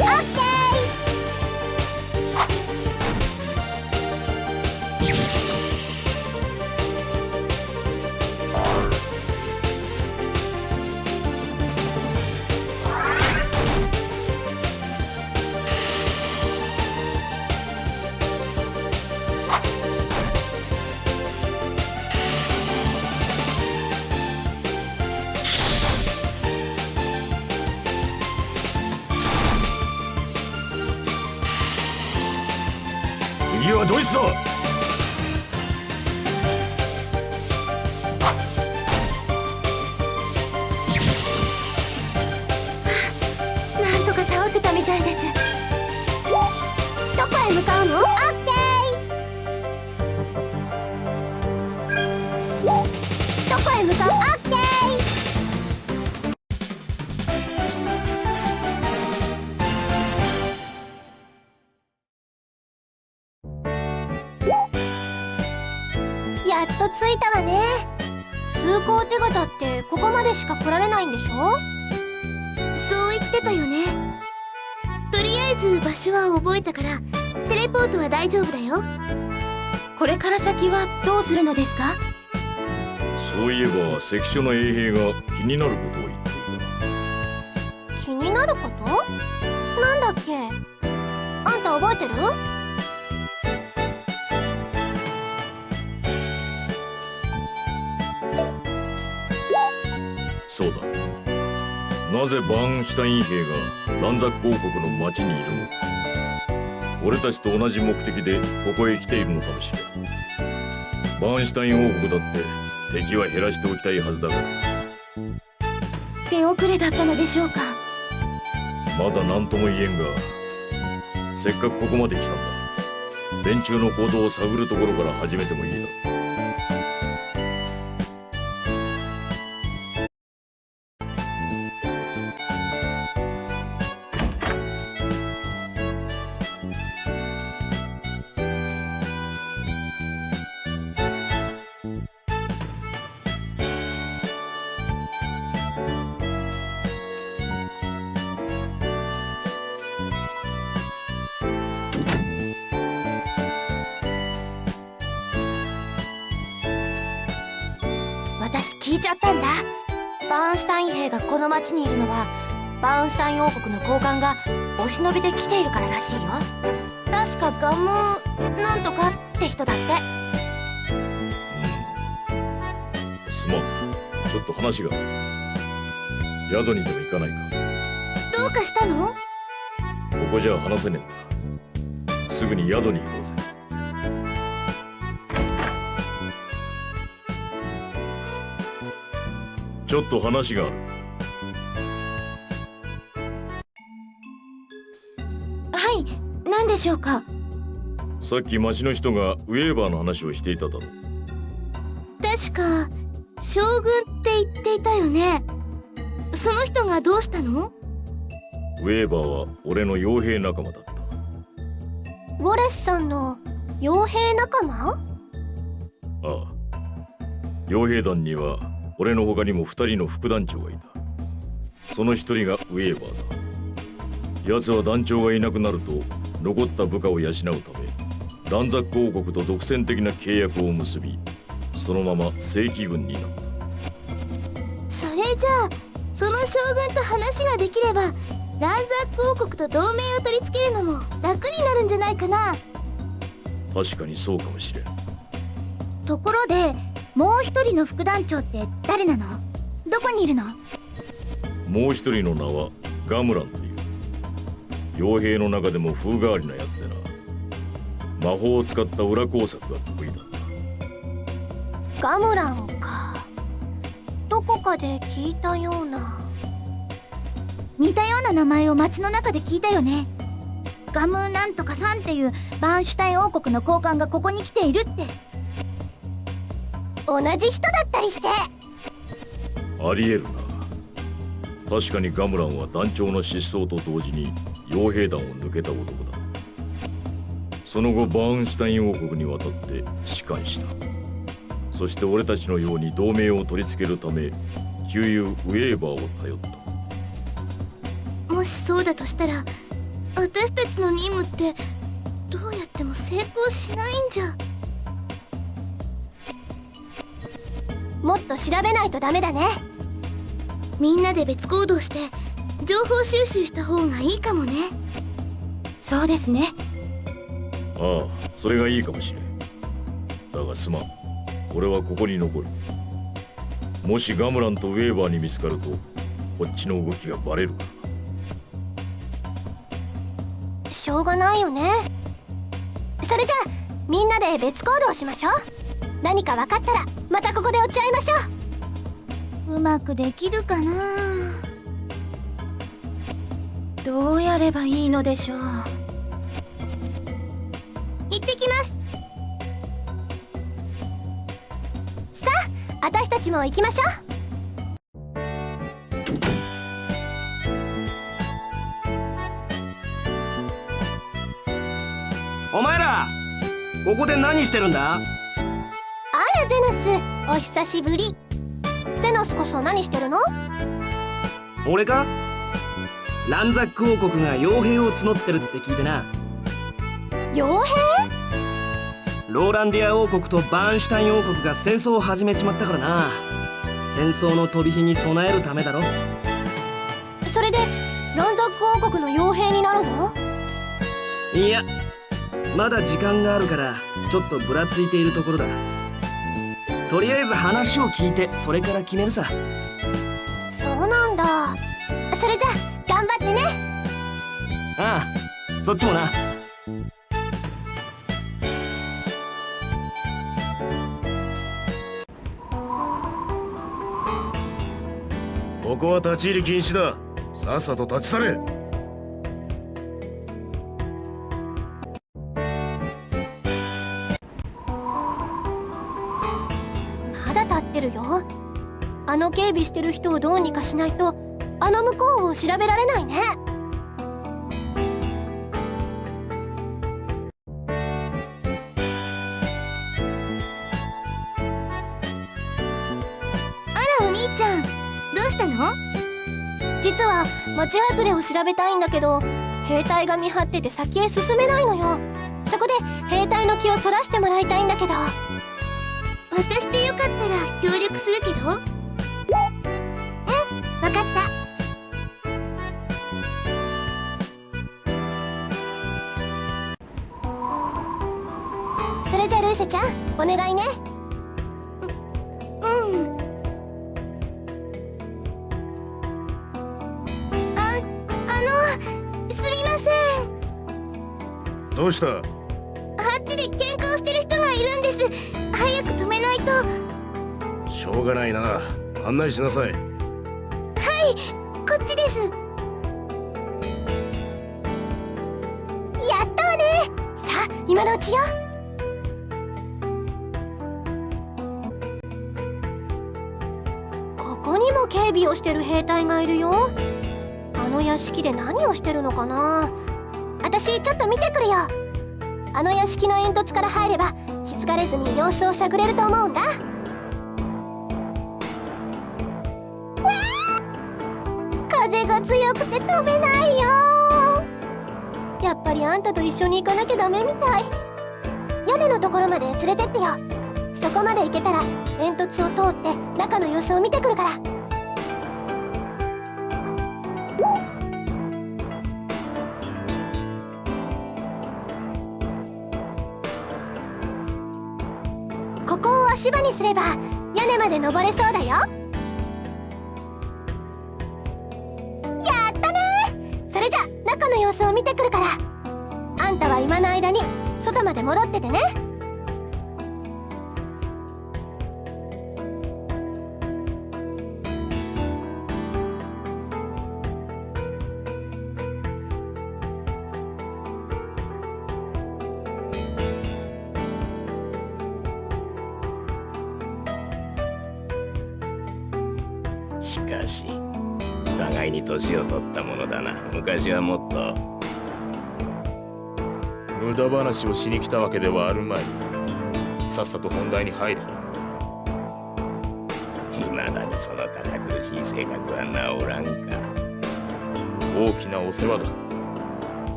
オッケ次はドイツだ。ー、なんとか倒せたみたいです。どこへ向かうの？オッケー。どこへ向かう？オッケー。やっと着いたわね。通行手形ってここまでしか来られないんでしょ？そう言ってたよね。とりあえず場所は覚えたからテレポートは大丈夫だよ。これから先はどうするのですか？そういえば関所の衛兵が気になることを言っていた。気になること？なんだっけ？あんた覚えてる？そうだ。なぜバーンシュタイン兵がランザック王国の町にいるのか。俺たちと同じ目的でここへ来ているのかもしれん。バーンシュタイン王国だって敵は減らしておきたいはずだから。手遅れだったのでしょうか？まだ何とも言えんが、せっかくここまで来たんだ。連中の行動を探るところから始めてもいいだろう。私聞いちゃったんだ。バーンシュタイン兵がこの町にいるのはバーンシュタイン王国の高官がお忍びで来ているかららしいよ。確かガムなんとかって人だって。すまん。ちょっと話がある。宿にでも行かないか。どうかしたの？ここじゃ話せねえんだ。すぐに宿に行こうぜ。ちょっと話がある。はい、何でしょうか？さっき町の人がウェーバーの話をしていただろう。確か将軍って言っていたよね。その人がどうしたの？ウェーバーは俺の傭兵仲間だった。ウォレスさんの傭兵仲間？ああ。傭兵団には俺の他にも2人の副団長がいた。その1人がウェーバーだ。奴は団長がいなくなると残った部下を養うためランザック王国と独占的な契約を結び、そのまま正規軍になった。それじゃあその将軍と話ができればランザック王国と同盟を取り付けるのも楽になるんじゃないかな。確かにそうかもしれん。ところでもう一人の副団長って誰なの？どこにいるの？もう一人の名はガムランという。傭兵の中でも風変わりなやつでな。魔法を使った裏工作が得意だった。ガムランか。どこかで聞いたような。似たような名前を街の中で聞いたよね。ガムなんとかさんっていうバーンシュタイン王国の高官がここに来ているって。同じ人だったりして。ありえるな。確かにガムランは団長の失踪と同時に傭兵団を抜けた男だ。その後バーンシュタイン王国に渡って仕官した。そして俺たちのように同盟を取り付けるため旧友ウェーバーを頼った。もしそうだとしたら私たちの任務ってどうやっても成功しないんじゃ。もっと調べないとダメだね。みんなで別行動して情報収集した方がいいかもね。そうですね。ああ、それがいいかもしれん。だがすまん、俺はここに残る。もしガムランとウェーバーに見つかるとこっちの動きがバレるからな。しょうがないよね。それじゃあみんなで別行動しましょう。何か分かったらまたここで落ち合いましょう。うまくできるかな。どうやればいいのでしょう。行ってきます。さあ私たちも行きましょう。お前らここで何してるんだ？あらゼノス、お久しぶり。ゼノスこそ何してるの？俺か？ランザック王国が傭兵を募ってるって聞いてな。傭兵？ローランディア王国とバーンシュタイン王国が戦争を始めちまったからな。戦争の飛び火に備えるためだろ。それでランザック王国の傭兵になるの？いや、まだ時間があるからちょっとぶらついているところだ。とりあえず話を聞いてそれから決めるさ。そうなんだ。それじゃあ頑張ってね。ああ、そっちもな。ここは立ち入り禁止だ。さっさと立ち去れ。まだ立ってるよ。あの警備してる人をどうにかしないとあの向こうを調べられないね。あらお兄ちゃん、どうしたの？実は町外れを調べたいんだけど兵隊が見張ってて先へ進めないのよ。そこで兵隊の気をそらしてもらいたいんだけど。私でよかったら協力するけど。うん、わかった。それじゃルイセちゃんお願いね。すみません。どうした？あっちで喧嘩をしてる人がいるんです。早く止めないと。しょうがないな。案内しなさい。はい、こっちです。やったわね。さあ今のうちよ。ここにも警備をしてる兵隊がいるよ。あの屋敷で何をしてるのかな。私ちょっと見てくるよ。あの屋敷の煙突から入れば気づかれずに様子を探れると思うんだ。風が強くて飛べないよ。やっぱりあんたと一緒に行かなきゃダメみたい。屋根のところまで連れてってよ。そこまで行けたら煙突を通って中の様子を見てくるから。ここを足場にすれば屋根まで登れそうだよ。やったね。それじゃ中の様子を見てくるから。あんたは今の間に外まで戻っててね。しかし互いに年を取ったものだな。昔はもっと。無駄話をしに来たわけではあるまい。さっさと本題に入れ。未だにその堅苦しい性格は治らんか。大きなお世話だ。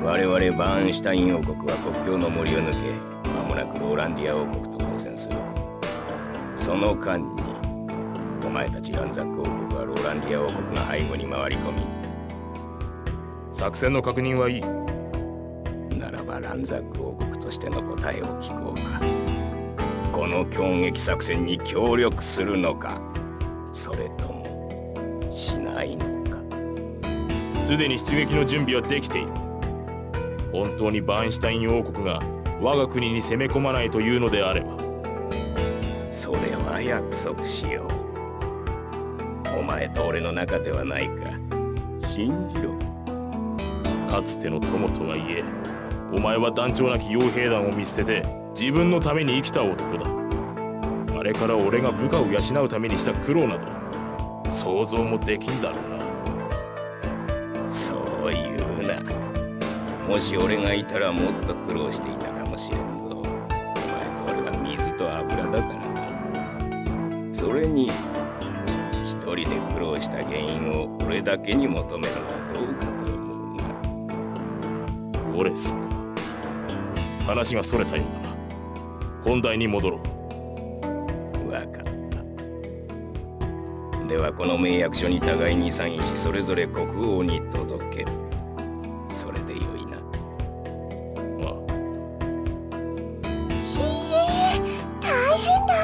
我々バーンシュタイン王国は国境の森を抜け、間もなくローランディア王国と交戦する。その間にお前たちランザック王国はローランディア王国の背後に回り込み、作戦の確認はいい。ならばランザック王国としての答えを聞こうか。この攻撃作戦に協力するのか、それともしないのか。すでに出撃の準備はできている。本当にバーンシュタイン王国が我が国に攻め込まないというのであれば、それは約束しよう。お前と俺の仲ではないか。信じろ。かつての友とはいえ、お前は団長なき傭兵団を見捨てて自分のために生きた男だ。あれから俺が部下を養うためにした苦労など想像もできんだろうな。そう言うな。もし俺がいたらもっと苦労していたかもしれんぞ。お前と俺は水と油だからな。それに一人で苦労した原因を俺だけに求めるのはどうかと思うな。オレスか。話がそれたようだな。本題に戻ろう。わかった。ではこの盟約書に互いにサインし、それぞれ国王に届ける。それでよいな。ああ、ひえ、大変だ。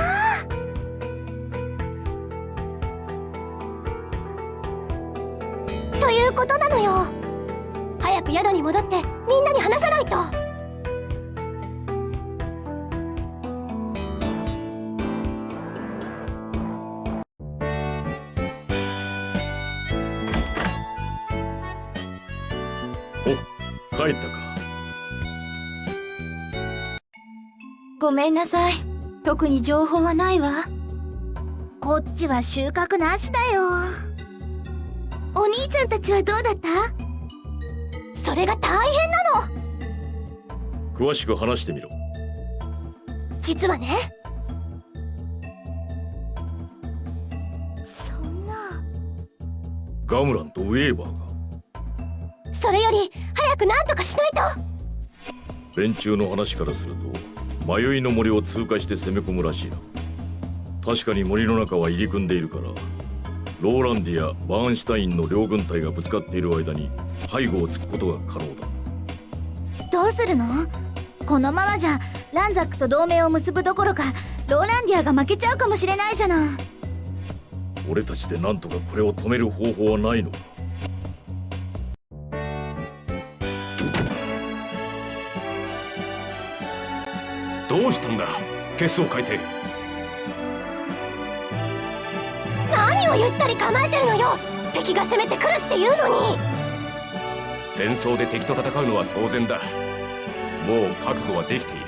ということなのよ。早く宿に戻ってみんなに話さないと。帰ったか。ごめんなさい。特に情報はないわ。こっちは収穫なしだよ。お兄ちゃんたちはどうだった？それが大変なの。詳しく話してみろ。実はね。そんな。ガムランとウェーバーが。それより早く何とかしないと。連中の話からすると迷いの森を通過して攻め込むらしいな。確かに森の中は入り組んでいるから、ローランディア、バーンシュタインの両軍隊がぶつかっている間に背後を突くことが可能だ。どうするの？このままじゃランザックと同盟を結ぶどころかローランディアが負けちゃうかもしれないじゃない。俺たちで何とかこれを止める方法はないのか。どうしたんだ血相変えて。何をゆったり構えてるのよ。敵が攻めてくるっていうのに。戦争で敵と戦うのは当然だ。もう覚悟はできている。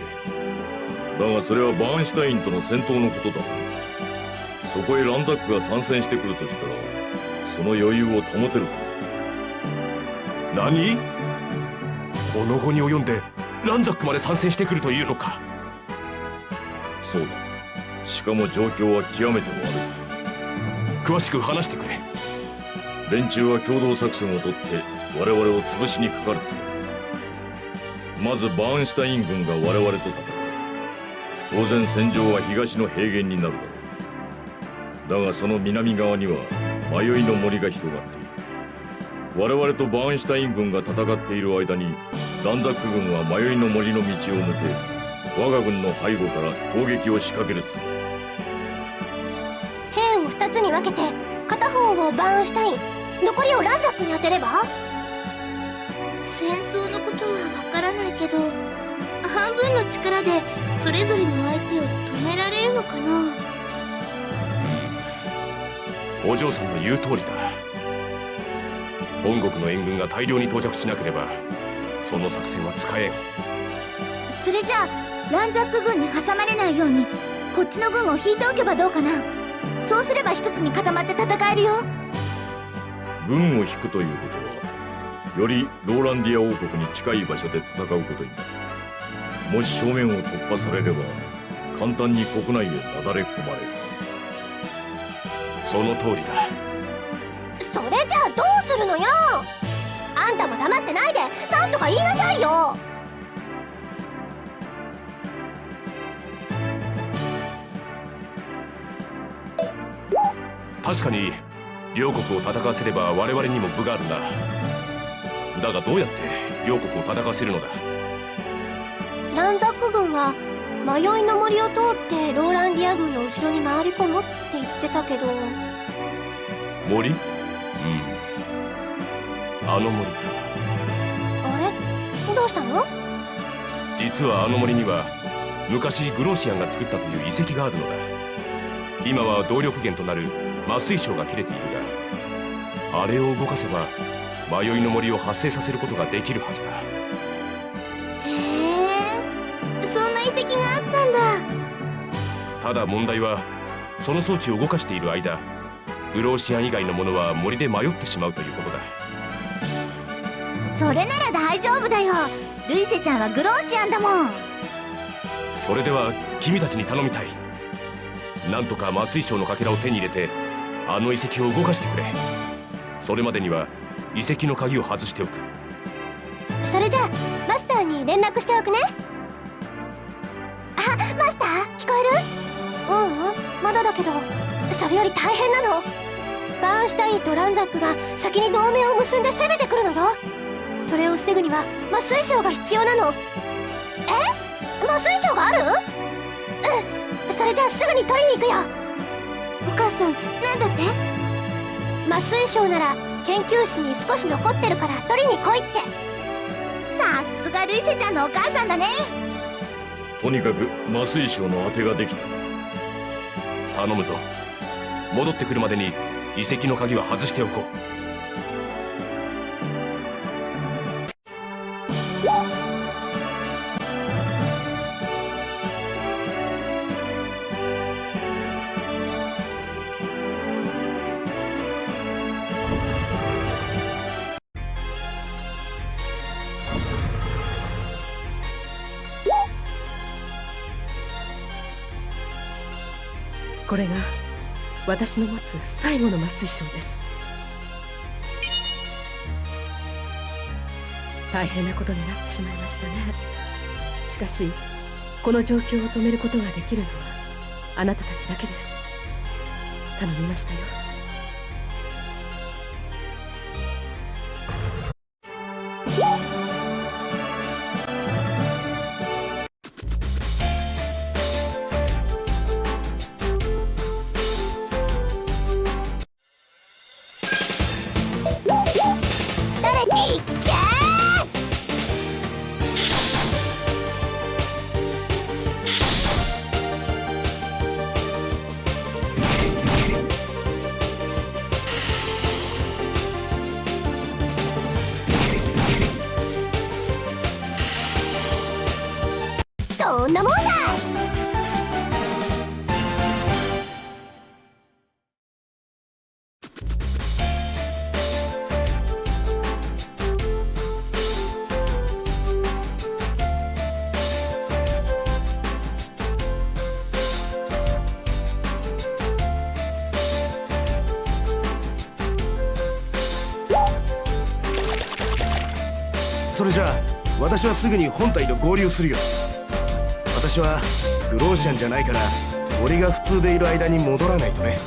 だがそれはバーンシュタインとの戦闘のことだ。そこへランザックが参戦してくるとしたら、その余裕を保てるか。何？この後に及んでランザックまで参戦してくるというのか。そうだ。しかも状況は極めて悪い。詳しく話してくれ。連中は共同作戦をとって我々を潰しにかかるぜ。まずバーンシュタイン軍が我々と戦う。当然戦場は東の平原になるだろう。だがその南側には迷いの森が広がっている。我々とバーンシュタイン軍が戦っている間にランザック軍は迷いの森の道を抜け、我が軍の背後から攻撃を仕掛けるっす。兵を2つに分けて、片方をバーンシュタイン、残りをランザックに当てれば。戦争のことはわからないけど、半分の力でそれぞれの相手を止められるのかな。お嬢さんの言う通りだ。本国の援軍が大量に到着しなければその作戦は使えん。それじゃあランザック軍に挟まれないようにこっちの軍を引いておけばどうかな。そうすれば一つに固まって戦えるよ。軍を引くということは、よりローランディア王国に近い場所で戦うことになる。もし正面を突破されれば簡単に国内へなだれ込まれる。その通りだ。それじゃあどうするのよ。あんたも黙ってないでなんとか言いなさいよ。確かに両国を戦わせれば我々にも分があるな。だがどうやって両国を戦わせるのだ。ランザック軍は迷いの森を通ってローランディア軍の後ろに回り込むって言ってたけど。森？あの森か。あれどうしたの？実はあの森には昔グローシアンが作ったという遺跡があるのだ。今は動力源となる麻酔晶が切れているが、あれを動かせば迷いの森を発生させることができるはずだ。へえ、そんな遺跡があったんだ。ただ問題はその装置を動かしている間、グローシアン以外のものは森で迷ってしまうということだ。それなら大丈夫だよ。ルイセちゃんはグローシアンだもん。それでは君たちに頼みたい。なんとか麻酔晶のかけらを手に入れてあの遺跡を動かしてくれ。それまでには遺跡の鍵を外しておく。それじゃあマスターに連絡しておくね。あ、マスター聞こえる？まだだけど、それより大変なの。バーンシュタインとランザックが先に同盟を結んで攻めてくるのよ。それを防ぐには麻酔晶が必要なの。麻酔晶がある？それじゃあすぐに取りに行くよ。お母さん、なんだって？麻酔晶なら研究室に少し残ってるから取りに来いって。さすがルイセちゃんのお母さんだね。とにかく麻酔晶の当てができた。頼むぞ。戻ってくるまでに遺跡の鍵は外しておこう。これが私の持つ最後の麻酔晶です。大変なことになってしまいましたね。しかしこの状況を止めることができるのはあなたたちだけです。頼みましたよ。そんなもんだ。それじゃあ私はすぐに本体と合流するよ。私はグローシアンじゃないから森が普通でいる間に戻らないとね。